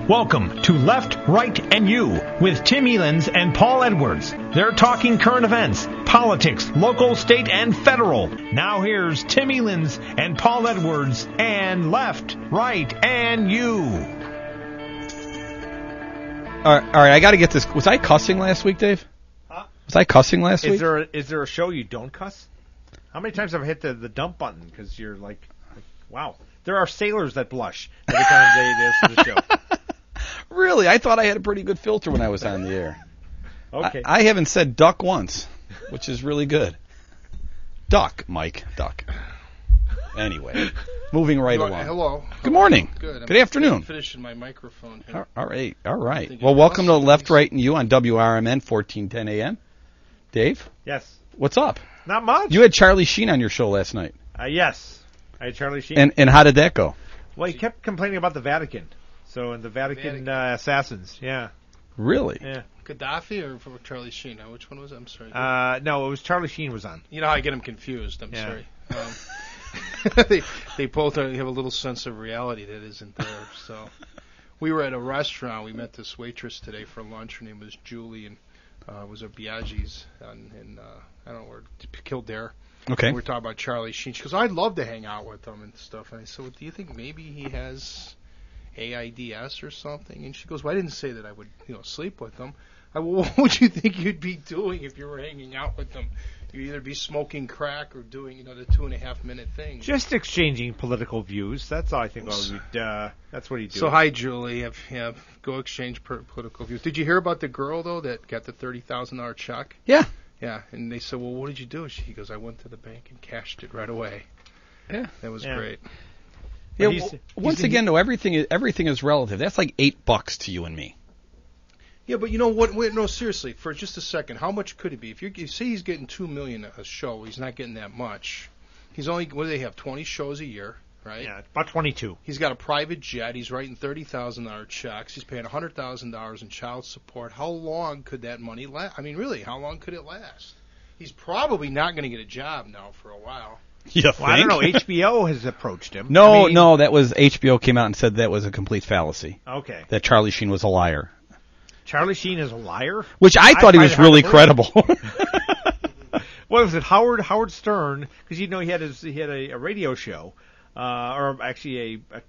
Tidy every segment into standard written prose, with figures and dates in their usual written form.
Welcome to Left, Right, and You with Tim Elenz and Paul Edwards. They're talking current events, politics, local, state, and federal. Now here's Tim Elenz and Paul Edwards and Left, Right, and You. All right, I got to get this. Was I cussing last week, Dave? Huh? Was I cussing last week? Is there a show you don't cuss? How many times have I hit the dump button because you're like, wow. There are sailors that blush every time they listen to the show. Really? I thought I had a pretty good filter when I was on the air. Okay. I haven't said duck once, which is really good. Duck, Mike, duck. Anyway, moving right along. Hello. Good morning. Good. Good afternoon. I'm finishing my microphone here. All right. Well, welcome to Left, Right, and You on WRMN 1410 AM. Dave? Yes. What's up? Not much. You had Charlie Sheen on your show last night. Yes. I had Charlie Sheen. And how did that go? Well, he kept complaining about the Vatican. So, and the Vatican assassins, yeah. Really? Yeah. Gaddafi or Charlie Sheen? Which one was it? I'm sorry. No, it was Charlie Sheen was on. You know how I get them confused. I'm sorry. They both have a little sense of reality that isn't there. So, we were at a restaurant. We met this waitress today for lunch. Her name was Julie, and it was at Biaggi's in I don't know where, Kildare. Okay. And we were talking about Charlie Sheen. She goes, I'd love to hang out with him and stuff. And I said, well, do you think maybe he has AIDS or something? And she goes, well, I didn't say that I would, sleep with him. I well, what would you think you'd be doing if you were hanging out with him? You'd either be smoking crack or doing, the 2.5-minute thing. Just exchanging political views. That's all I think. That's what he'd do. So hi, Julie. Go exchange political views. Did you hear about the girl though that got the $30,000 check? Yeah. Yeah, and they said, well, what did you do? He goes, I went to the bank and cashed it right away. Yeah. That was great. Yeah, once again, though, everything is relative. That's like $8 to you and me. Yeah, but you know what? Wait, no, seriously, for just a second, how much could it be? If you say he's getting $2 million a show, he's not getting that much. He's only, what do they have, 20 shows a year, right? Yeah, about 22. He's got a private jet. He's writing $30,000 checks. He's paying $100,000 in child support. How long could that money last? I mean, really, how long could it last? He's probably not going to get a job now for a while. Well, I don't know. HBO has approached him. No, that was HBO came out and said that was a complete fallacy. Okay. That Charlie Sheen was a liar. Charlie Sheen is a liar? Which I thought he was really credible. What was it? Howard Stern, because he had a radio show, or actually a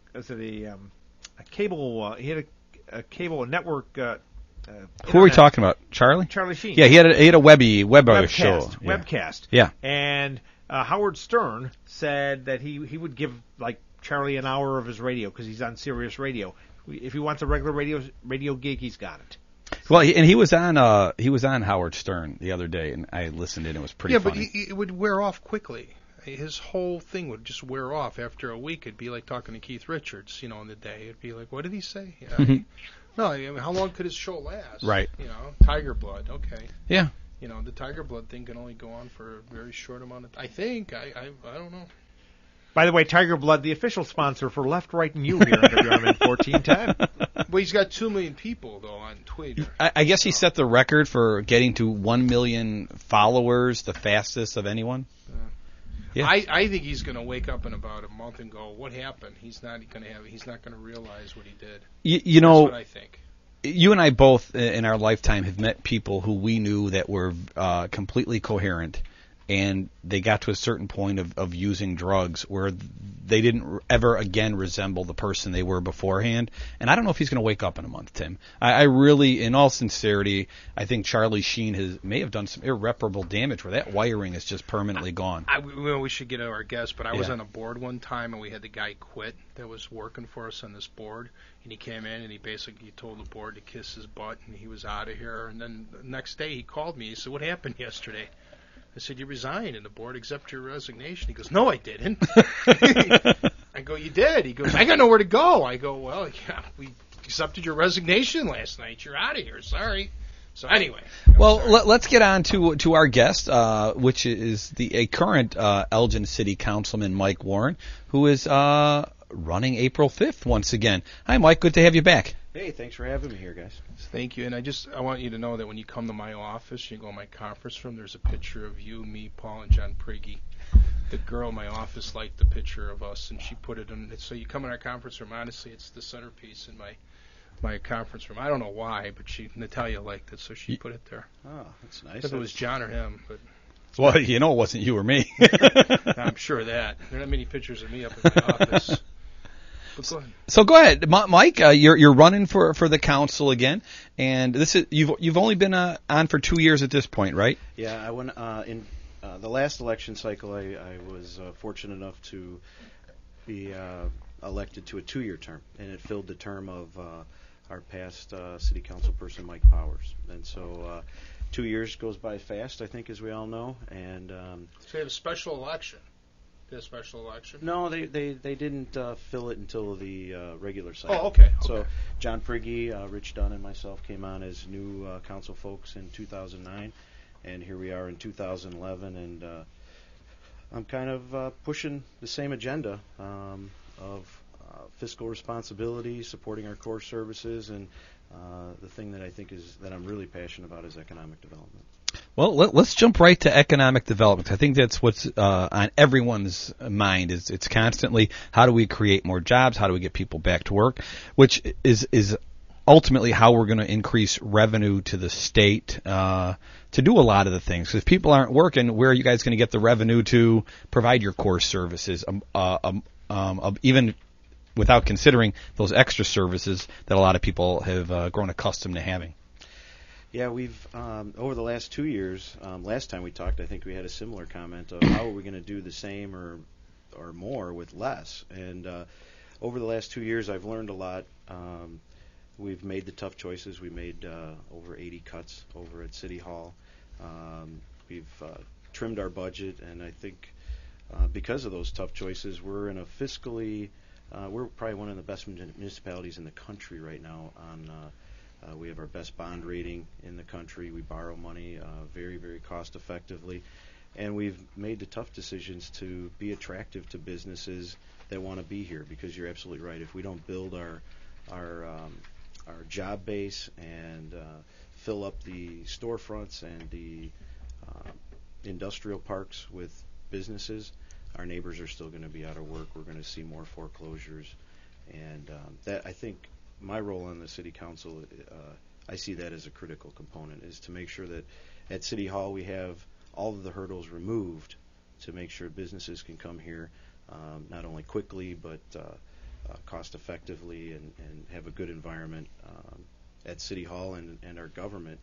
cable. He had a cable network. Who are we talking about? Charlie? Charlie Sheen. Yeah, he had a webcast show. Webcast. Yeah. And Howard Stern said that he would give like Charlie an hour of his radio because he's on Sirius Radio. If he wants a regular radio gig, he's got it. Well, and he was on Howard Stern the other day, and I listened in. It was pretty funny. Yeah, but it would wear off quickly. His whole thing would just wear off after a week. It'd be like talking to Keith Richards, in the day. It'd be like, what did he say? No, I mean, how long could his show last? Right. Tiger Blood. Okay. Yeah. The Tiger Blood thing can only go on for a very short amount of time. I think. I don't know. By the way, Tiger Blood, the official sponsor for Left, Right, and You here on WRMN 1410. Well, he's got 2 million people, though, on Twitter. I guess he set the record for getting to 1 million followers, the fastest of anyone. Yeah. I think he's going to wake up in about a month and go, what happened? He's not going to realize what he did. That's what I think. You and I both in our lifetime have met people who we knew that were completely coherent, and they got to a certain point of using drugs where they didn't ever again resemble the person they were beforehand. And I don't know if he's going to wake up in a month, Tim. I really, in all sincerity, I think Charlie Sheen may have done some irreparable damage where that wiring is just permanently gone. We should get to our guest, but I was on a board one time, and we had the guy quit that was working for us on this board. And he came in, and he told the board to kiss his butt, and he was out of here. And then the next day he called me. He said, what happened yesterday? I said, you resigned, and the board accepted your resignation. He goes, no, I didn't. I go, you did. He goes, I got nowhere to go. I go, well, yeah, we accepted your resignation last night. You're out of here. Sorry. So anyway. Well, let's get on to our guest, which is a current Elgin City Councilman, Mike Warren, who is running April 5th once again. Hi, Mike. Good to have you back. Hey, thanks for having me here, guys. Thank you. And I want you to know that when you come to my office, you go in my conference room, there's a picture of you, me, Paul, and John Prigge. The girl in my office liked the picture of us, and she put it in. So you come in our conference room, honestly, it's the centerpiece in my my conference room. I don't know why, but Natalia liked it, so she put it there. Oh, that's nice. If it was John or him, but Well, it wasn't you or me. I'm sure of that. There are not many pictures of me up in my office. But go ahead. So go ahead, Mike. You're running for the council again, and this is you've only been on for 2 years at this point, right? Yeah, I went in the last election cycle. I was fortunate enough to be elected to a 2-year term, and it filled the term of our past city council person, Mike Powers. And so 2 years goes by fast, I think, as we all know. And so you had a special election. A special election? No, they didn't fill it until the regular cycle. Oh, okay. So John Prigge, Rich Dunn, and myself came on as new council folks in 2009, and here we are in 2011, and I'm kind of pushing the same agenda of fiscal responsibility, supporting our core services, and the thing that I think that I'm really passionate about is economic development. Well, let's jump right to economic development. I think that's what's on everyone's mind. It's constantly how do we create more jobs? How do we get people back to work? Which is ultimately how we're going to increase revenue to the state to do a lot of the things. If people aren't working, where are you guys going to get the revenue to provide your core services? Even without considering those extra services that a lot of people have grown accustomed to having. Yeah, we've over the last 2 years. Last time we talked, I think we had a similar comment of how are we going to do the same or more with less. And over the last 2 years, I've learned a lot. We've made the tough choices. We made over 80 cuts over at City Hall. We've trimmed our budget, and I think because of those tough choices, we're in a fiscally we're probably one of the best municipalities in the country right now. We have our best bond rating in the country. We borrow money very, very cost effectively. And we've made the tough decisions to be attractive to businesses that want to be here, because you're absolutely right. If we don't build our job base and fill up the storefronts and the industrial parks with businesses, our neighbors are still going to be out of work. We're going to see more foreclosures. And that, I think, my role on the city council, I see that as a critical component, is to make sure that at City Hall we have all of the hurdles removed to make sure businesses can come here not only quickly but cost effectively and have a good environment at City Hall and our government,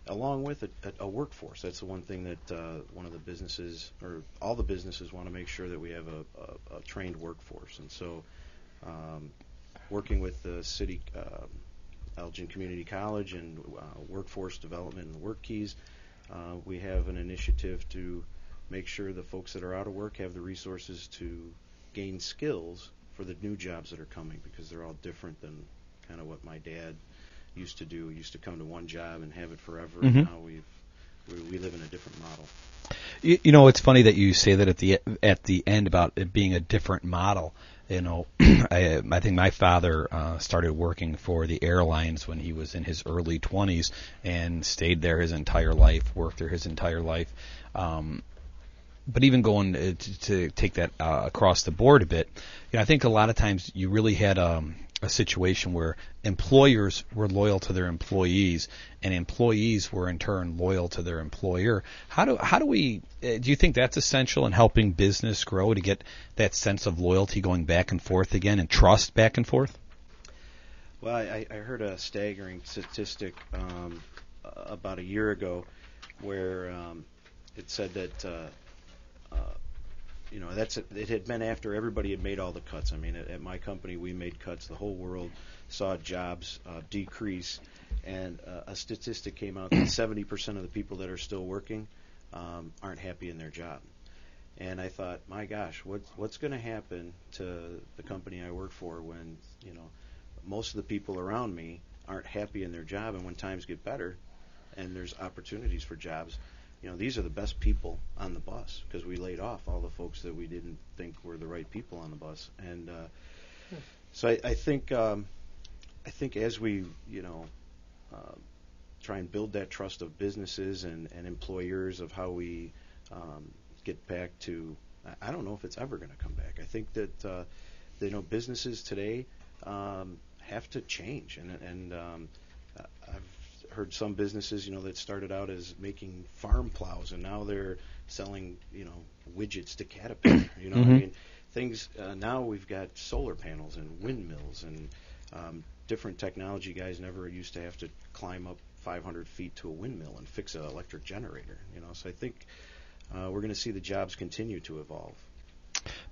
along with a workforce. That's the one thing that one of the businesses, or all the businesses, want to make sure that we have a trained workforce. And so working with the city, Elgin Community College, and workforce development and work keys, we have an initiative to make sure the folks that are out of work have the resources to gain skills for the new jobs that are coming, because they're all different than kind of what my dad used to do. He used to come to one job and have it forever, and now we live in a different model. You know, it's funny that you say that at the end about it being a different model. You know, I think my father started working for the airlines when he was in his early 20s and stayed there his entire life, worked there his entire life. But even going to take that across the board a bit, you know, I think a lot of times you really had a situation where employers were loyal to their employees and employees were in turn loyal to their employer. How do we do you think that's essential in helping business grow, to get that sense of loyalty going back and forth again and trust back and forth? Well, I heard a staggering statistic about a year ago where it said that it had been after everybody had made all the cuts. I mean, at my company, we made cuts. The whole world saw jobs decrease, and a statistic came out that 70% of the people that are still working aren't happy in their job. And I thought, my gosh, what's going to happen to the company I work for when, you know, most of the people around me aren't happy in their job, and when times get better and there's opportunities for jobs, you know, these are the best people on the bus, because we laid off all the folks that we didn't think were the right people on the bus. And so I think as we, you know, try and build that trust of businesses and employers, of how we get back to, I don't know if it's ever going to come back. I think that you know, businesses today have to change. And I've heard some businesses, that started out as making farm plows, and now they're selling, widgets to Caterpillar. Mm-hmm. I mean, things. Now we've got solar panels and windmills and different technology. Guys never used to have to climb up 500 feet to a windmill and fix an electric generator. So I think we're going to see the jobs continue to evolve.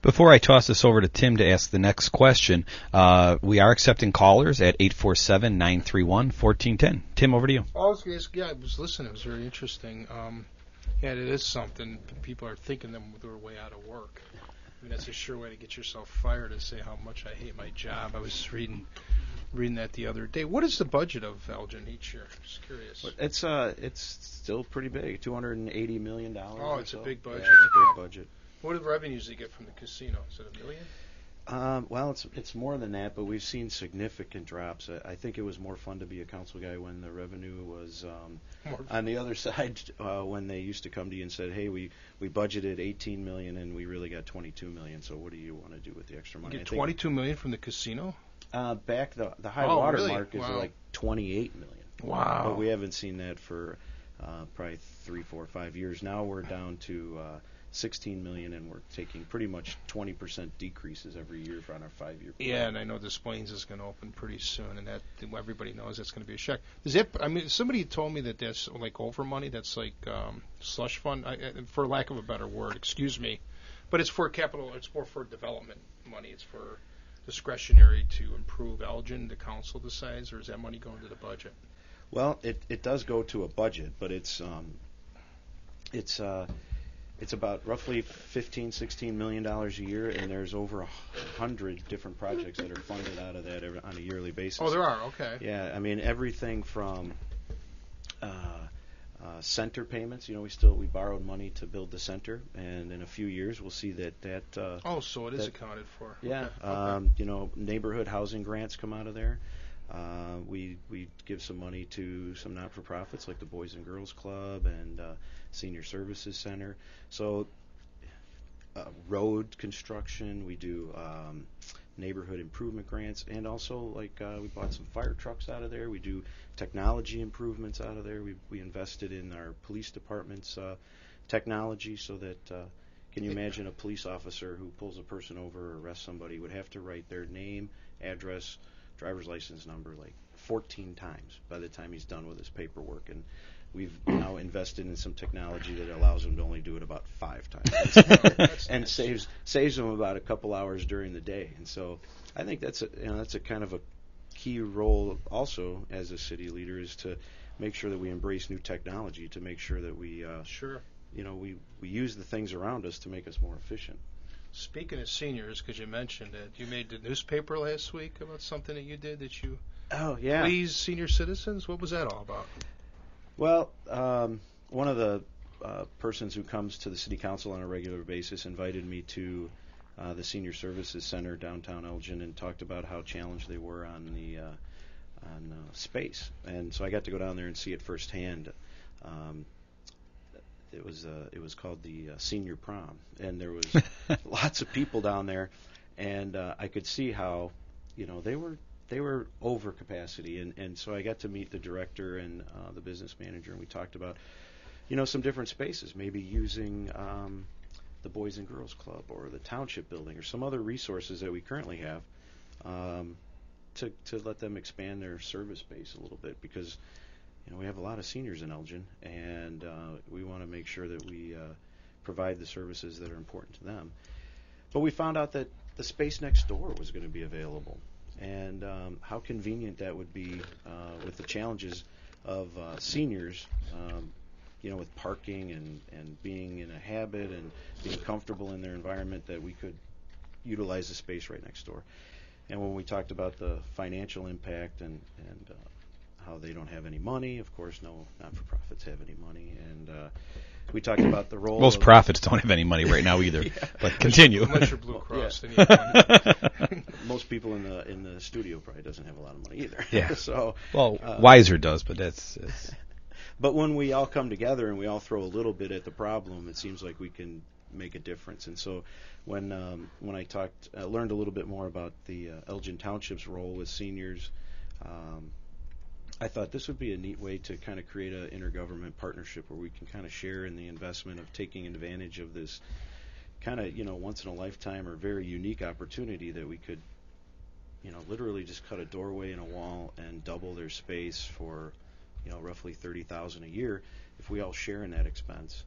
Before I toss this over to Tim to ask the next question, we are accepting callers at 847-931-1410. Tim, over to you. I was listening. It was very interesting. It is something. People are thinking them their way out of work. I mean, that's a sure way to get yourself fired, to say how much I hate my job. I was reading that the other day. What is the budget of Elgin each year? Just curious. It's still pretty big, $280 million. Oh, it's a big budget. Yeah, it's a big budget. What are the revenues they get from the casino? Is it $1 million? Well, it's more than that, but we've seen significant drops. I think it was more fun to be a council guy when the revenue was on the other side, when they used to come to you and said, hey, we budgeted $18 million and we really got $22 million, so what do you want to do with the extra money? You get $22 million from the casino? Back the high water really? mark is like $28 million. Wow. But we haven't seen that for probably 3, 4, 5 years. Now we're down to $16 million, and we're taking pretty much 20% decreases every year on our 5-year plan. Yeah, and I know Des Plaines is going to open pretty soon, and that everybody knows that's going to be a shock. Is it? I mean, somebody told me that that's like over money. That's like slush fund, for lack of a better word. Excuse me, but it's for capital. It's more for development money. It's for discretionary to improve Elgin. The council decides, or is that money going to the budget? Well, it does go to a budget, but it's about roughly $15-16 million a year, and there's over 100 different projects that are funded out of that on a yearly basis. Oh, there are. Okay. Yeah, I mean everything from center payments. We borrowed money to build the center, and in a few years we'll see that. So it is accounted for. Yeah. Okay. Neighborhood housing grants come out of there. We give some money to some not-for-profits like the Boys and Girls Club and Senior Services Center. So road construction, we do neighborhood improvement grants, and also we bought some fire trucks out of there. We do technology improvements out of there. We invested in our police department's technology so that can you imagine a police officer who pulls a person over or arrests somebody would have to write their name, address, driver's license number 14 times by the time he's done with his paperwork, and we've now invested in some technology that allows him to only do it about 5 times and saves him about a couple hours during the day. And so I think that's a kind of a key role also as a city leader, is to make sure that we embrace new technology, to make sure that we we use the things around us to make us more efficient. Speaking of seniors, because you mentioned it, you made the newspaper last week about something that you did that you please senior citizens. What was that all about? Well, one of the persons who comes to the city council on a regular basis invited me to the Senior Services Center downtown Elgin and talked about how challenged they were on the space, and so I got to go down there and see it firsthand. It was called the Senior Prom, and there was lots of people down there, and I could see how they were over capacity, and so I got to meet the director and the business manager, and we talked about some different spaces, maybe using the Boys and Girls Club or the Township Building or some other resources that we currently have to let them expand their service base a little bit, because we have a lot of seniors in Elgin, and we want to make sure that we provide the services that are important to them. But we found out that the space next door was going to be available, and how convenient that would be with the challenges of seniors, with parking and being in a habit and being comfortable in their environment, that we could utilize the space right next door. And when we talked about the financial impact and how they don't have any money, of course, no not-for-profits have any money, and we talked about the role. Most profits don't have any money right now either. But continue. Unless you're Blue Cross, then you have money. Most people in the studio probably doesn't have a lot of money either. Yeah. So Weiser does, but that's. But when we all come together and we all throw a little bit at the problem, it seems like we can make a difference. And so when I learned a little bit more about the Elgin Township's role with seniors, I thought this would be a neat way to kind of create an intergovernment partnership where we can kind of share in the investment of taking advantage of this kind of, once in a lifetime or very unique opportunity that we could, literally just cut a doorway in a wall and double their space for, roughly $30,000 a year. If we all share in that expense,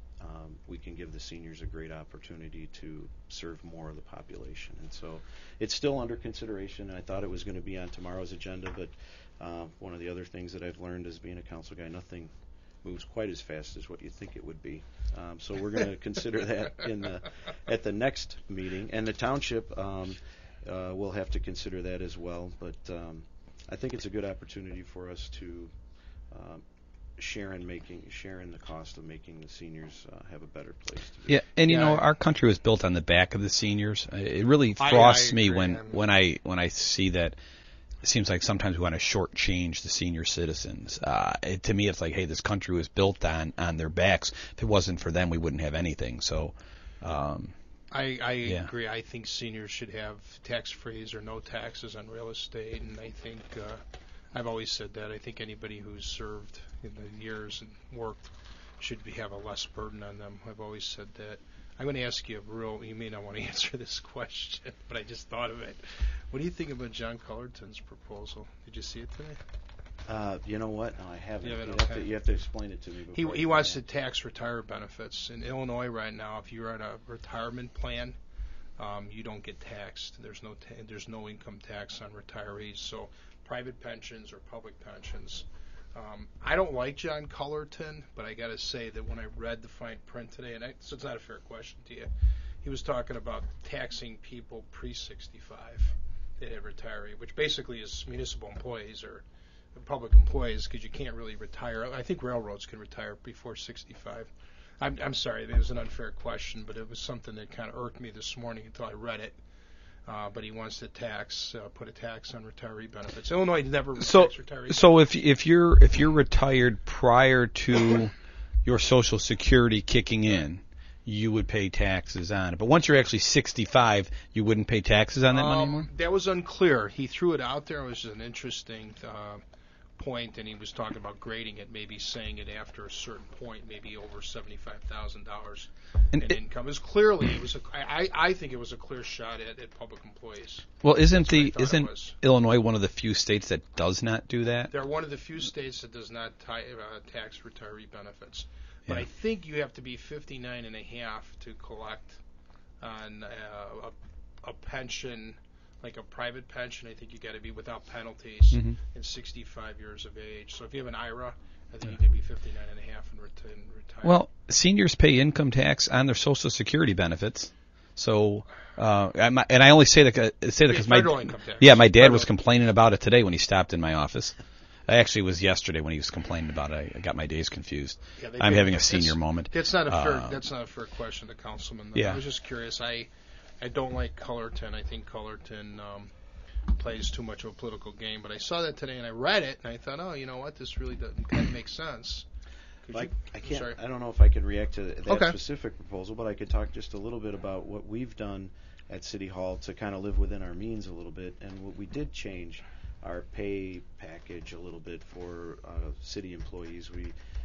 we can give the seniors a great opportunity to serve more of the population. And so it's still under consideration. I thought it was going to be on tomorrow's agenda, but one of the other things that I've learned as being a council guy, nothing moves quite as fast as what you think it would be. So we're going to consider that at the next meeting. And the township will have to consider that as well. But I think it's a good opportunity for us to share in the cost of making the seniors have a better place to visit. Yeah, and our country was built on the back of the seniors. It really frosts me when I see that. It seems like sometimes we want to shortchange the senior citizens. To me, it's like, hey, this country was built on their backs. If it wasn't for them, we wouldn't have anything. So, I agree. I think seniors should have tax-free or no taxes on real estate, and I think I've always said that. I think anybody who's served in the years and worked should have a less burden on them. I've always said that. I'm going to ask you you may not want to answer this question, but I just thought of it. What do you think about John Cullerton's proposal? Did you see it today? You know what? No, I haven't. You have to explain it to me. He wants to tax retirement benefits. In Illinois right now, if you're on a retirement plan, you don't get taxed. There's no income tax on retirees. So private pensions or public pensions. I don't like John Cullerton, but I got to say that when I read the fine print today, so it's not a fair question to you, he was talking about taxing people pre-65 that had retiree, which basically is municipal employees or public employees, because you can't really retire. I think railroads can retire before 65. I'm sorry, it was an unfair question, but it was something that kind of irked me this morning until I read it. But he wants to put a tax on retiree benefits. Illinois never tax retiree. So if you're retired prior to your Social Security kicking in, you would pay taxes on it. But once you're actually 65, you wouldn't pay taxes on that money anymore? That was unclear. He threw it out there. It was an interesting point, and he was talking about grading it, maybe saying it after a certain point, maybe over $75,000 in income. I think it was a clear shot at public employees. Well, isn't Illinois one of the few states that does not do that? They're one of the few states that does not tax retiree benefits. But I think you have to be 59 and a half to collect on a pension, like a private pension. I think you got to be without penalties and 65 years of age. So if you have an IRA, I think you can be 59 and a half and retire. Well, seniors pay income tax on their Social Security benefits. So, and I only say that because my dad was complaining about it today when he stopped in my office. Actually, it was yesterday when he was complaining about it. I got my days confused. I'm having a senior moment. That's not a fair question to Councilman. Yeah. I was just curious. I don't like Cullerton. I think Cullerton plays too much of a political game. But I saw that today and I read it and I thought, oh, you know what? This really doesn't kind of make sense. I don't know if I can react to that specific proposal, but I could talk just a little bit about what we've done at City Hall to kind of live within our means a little bit, and what we did change our pay package a little bit for city employees.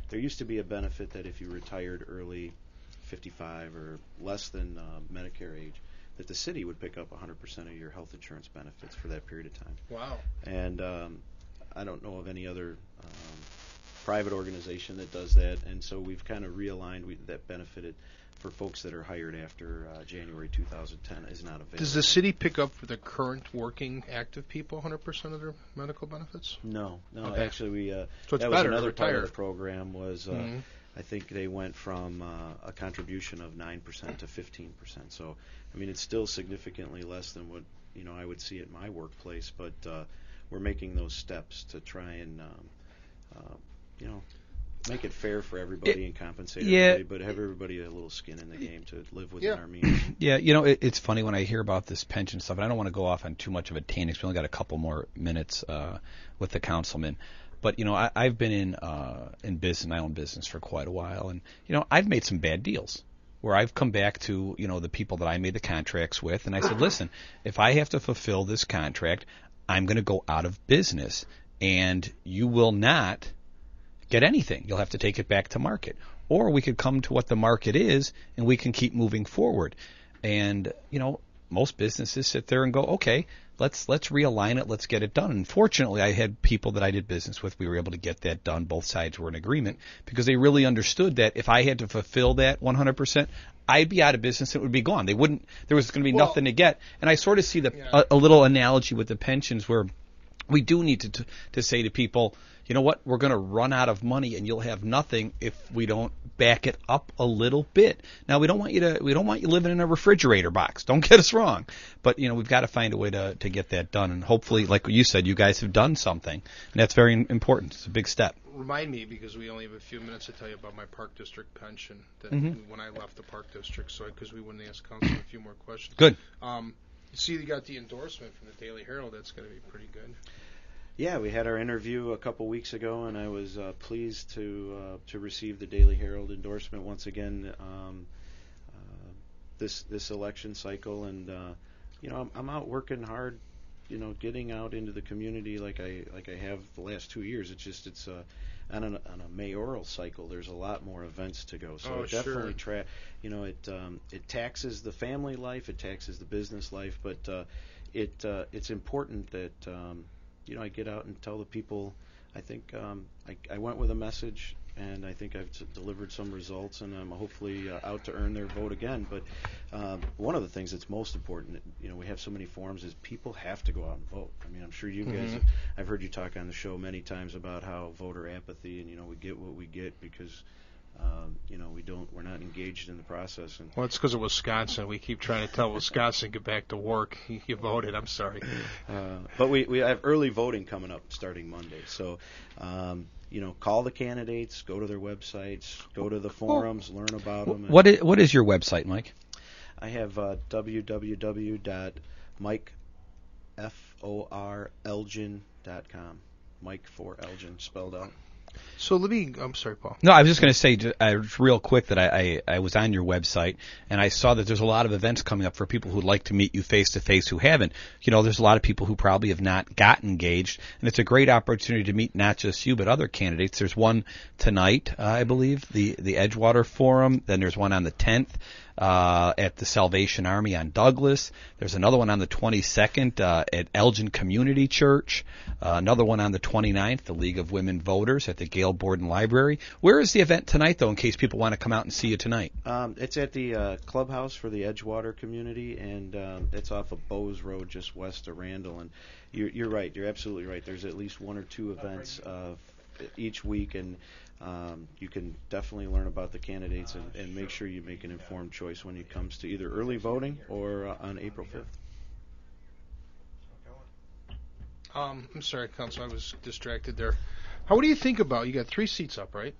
There used to be a benefit that if you retired early, 55 or less than Medicare age, that the city would pick up 100% of your health insurance benefits for that period of time. Wow. And I don't know of any other private organization that does that, and so we've kind of realigned that benefited for folks that are hired after January 2010 is not available. Does the city pick up for the current working active people 100% of their medical benefits? No. Okay. Actually, so that was another part of the program was I think they went from a contribution of 9% to 15%. So, I mean, it's still significantly less than what I would see at my workplace, but we're making those steps to try and make it fair for everybody and compensate everybody, but have everybody a little skin in the game to live within our means. Yeah, it's funny when I hear about this pension stuff, and I don't want to go off on too much of a tangent because we only got a couple more minutes with the councilman. But, I've been in business, my own business for quite a while, and, I've made some bad deals. where I've come back to, the people that I made the contracts with, and I said, listen, if I have to fulfill this contract, I'm going to go out of business, and you will not get anything. You'll have to take it back to market. Or we could come to what the market is, and we can keep moving forward. And, most businesses sit there and go, okay, let's realign it, let's get it done. And fortunately, I had people that I did business with. We were able to get that done. Both sides were in agreement because they really understood that if I had to fulfill that 100%, I'd be out of business. It would be gone. There was going to be nothing to get. And I sort of see a little analogy with the pensions where we do need to say to people, you know what, we're going to run out of money and you'll have nothing if we don't back it up a little bit. Now, we don't want you living in a refrigerator box. Don't get us wrong. But, we've got to find a way to get that done. And hopefully, like you said, you guys have done something. And that's very important. It's a big step. Remind me, because we only have a few minutes to tell you about my Park District pension that when I left the Park District, because we wouldn't ask Councilman a few more questions. Good. You see, you got the endorsement from the Daily Herald. That's going to be pretty good. Yeah, we had our interview a couple weeks ago, and I was pleased to receive the Daily Herald endorsement once again this election cycle. And I'm out working hard, getting out into the community like I have the last 2 years. It's on a mayoral cycle. There's a lot more events to go. So it definitely it taxes the family life, it taxes the business life, but it's important that. I get out and tell the people, I think I went with a message, and I think I've delivered some results, and I'm hopefully out to earn their vote again. But one of the things that's most important, we have so many forums, is people have to go out and vote. I mean, I'm sure you guys, I've heard you talk on the show many times about how voter apathy, and, we get what we get because we're not engaged in the process. And well, it's because of Wisconsin. We keep trying to tell Wisconsin get back to work. You voted. I'm sorry. But we have early voting coming up starting Monday. So, call the candidates, go to their websites, go to the forums, learn about them. What is your website, Mike? I have www.mikeforelgin.com. Mike for Elgin, spelled out. So I'm sorry, Paul. No, I was just going to say real quick that I was on your website and I saw that there's a lot of events coming up for people who'd like to meet you face to face who haven't. There's a lot of people who probably have not got engaged, and it's a great opportunity to meet not just you but other candidates. There's one tonight, I believe, the Edgewater Forum. Then there's one on the 10th. At the Salvation Army on Douglas. There's another one on the 22nd at Elgin Community Church. Another one on the 29th, the League of Women Voters at the Gale Borden Library. Where is the event tonight, though, in case people want to come out and see you tonight? It's at the clubhouse for the Edgewater community, and it's off of Bowes Road, just west of Randall. And you're right. You're absolutely right. There's at least one or two events each week, and you can definitely learn about the candidates and make sure you make an informed choice when it comes to either early voting or on April 5th. I'm sorry, Council, I was distracted there. What do you think about, you got 3 seats up, right?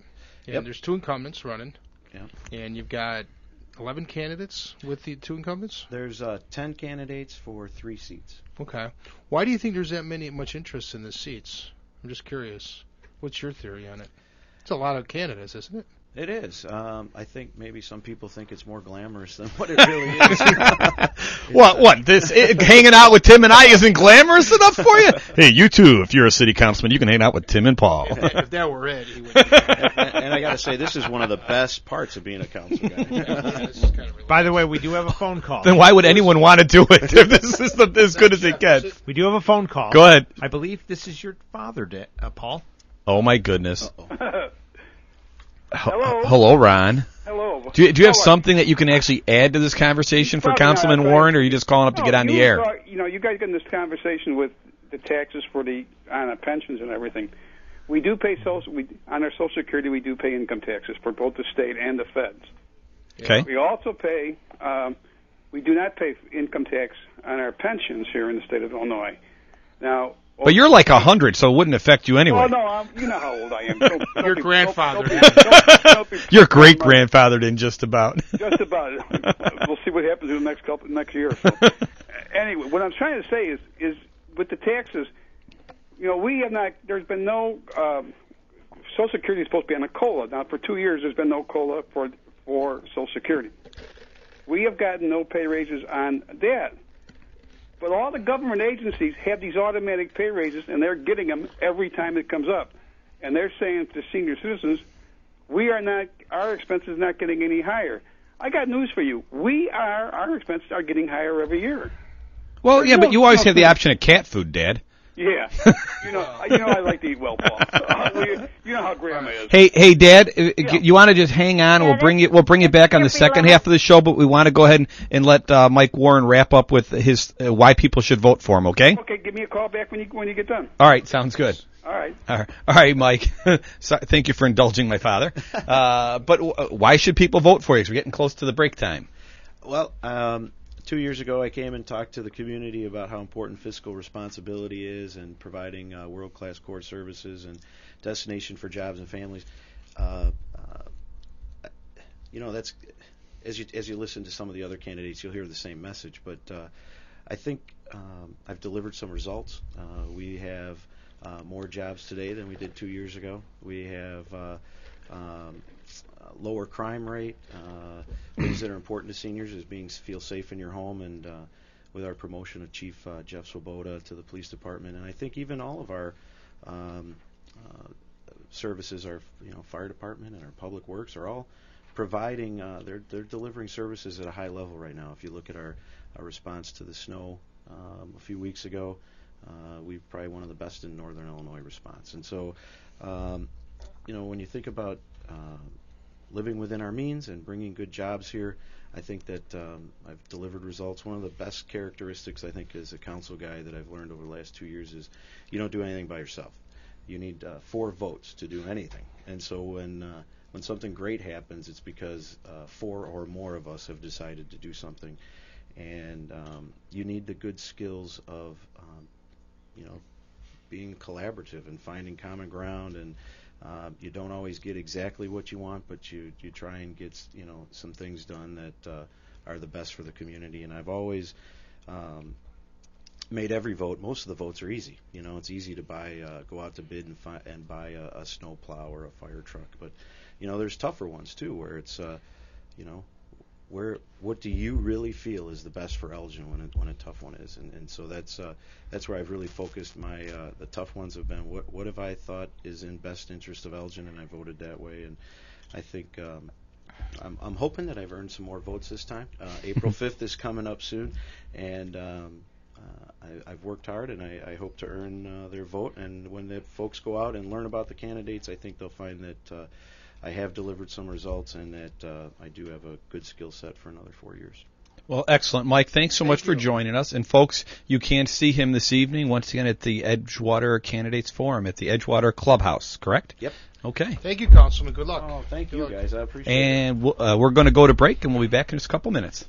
And Yep. There's 2 incumbents running. Yeah. And you've got 11 candidates with the 2 incumbents? There's 10 candidates for 3 seats. Okay. Why do you think there's that much interest in the seats? I'm just curious. What's your theory on it? It's a lot of candidates, isn't it? It is. I think maybe some people think it's more glamorous than what it really is. What? Hanging out with Tim and I isn't glamorous enough for you? Hey, you too, if you're a city councilman, you can hang out with Tim and Paul. If that were it, he would. And I got to say, this is one of the best parts of being a council guy. This is kind of By the way, we do have a phone call. Then why would anyone want to do it if this is as good as it gets? We do have a phone call. Go ahead. I believe this is your father, Paul. Oh, my goodness. Hello. Hello, Ron. Hello. Do you have something that you can actually add to this conversation for Councilman Warren, or are you just calling up to get on the air? You guys get in this conversation with the taxes for on pensions and everything. We do pay on our Social Security. We do pay income taxes for both the state and the feds. Okay. We also pay. We do not pay income tax on our pensions here in the state of Illinois. Now. But you're like 100, so it wouldn't affect you anyway. Oh, no, you know how old I am. Your grandfather. Your great-grandfathered in just about. Just about. We'll see what happens in the next year. So. Anyway, what I'm trying to say is with the taxes, we have not. There's been no. Social Security is supposed to be on a COLA. Now, for 2 years, there's been no COLA for for Social Security. We have gotten no pay raises on that. But all the government agencies have these automatic pay raises, and they're getting them every time it comes up. And they're saying to senior citizens, our expenses not getting any higher. I got news for you. Our expenses are getting higher every year. Well, yeah, but you always have the option of cat food, Dad. Yeah, you know, I like to eat well, Paul. You know how Grandma is. Hey, Dad, you want to just hang on? We'll bring you back on the second half of the show, but we want to go ahead and let Mike Warren wrap up with his why people should vote for him. Okay? Okay, give me a call back when you get done. All right, sounds good. All right. All right, Mike. Thank you for indulging my father. But why should people vote for you? 'Cause we're getting close to the break time. Well, 2 years ago, I came and talked to the community about how important fiscal responsibility is and providing world-class core services and destination for jobs and families. That's as you listen to some of the other candidates, you'll hear the same message. But I think I've delivered some results. We have more jobs today than we did 2 years ago. We have lower crime rate. Things that are important to seniors is feel safe in your home, and with our promotion of Chief Jeff Swoboda to the police department, and I think even all of our services, our fire department and our public works, are all providing. They're delivering services at a high level right now. If you look at our response to the snow a few weeks ago, we're probably one of the best in Northern Illinois response. And so, when you think about living within our means and bringing good jobs here, I think that I've delivered results. One of the best characteristics, I think, as a council guy that I've learned over the last 2 years is you don't do anything by yourself. You need 4 votes to do anything. And so when something great happens, it's because 4 or more of us have decided to do something. And you need the good skills of, being collaborative and finding common ground, and you don't always get exactly what you want, but you try and get some things done that are the best for the community. And I've always made every vote. Most of the votes are easy. It's easy to go out to bid and buy a snow plow or a fire truck. But there's tougher ones too, where it's what do you really feel is the best for Elgin when a tough one is, and so that's where I've really focused my the tough ones have been what have I thought is in best interest of Elgin, and I voted that way. And I think I'm hoping that I've earned some more votes this time. April 5th is coming up soon, and I've worked hard, and I hope to earn their vote. And when the folks go out and learn about the candidates, I think they'll find that I have delivered some results, and that I do have a good skill set for another 4 years. Well, excellent. Mike, thanks so much for joining us. And, folks, you can see him this evening, once again, at the Edgewater Candidates Forum at the Edgewater Clubhouse, correct? Yep. Okay. Thank you, Councilman. Good luck. Oh, thank you, guys. I appreciate it. And we're going to go to break, and we'll be back in just a couple minutes.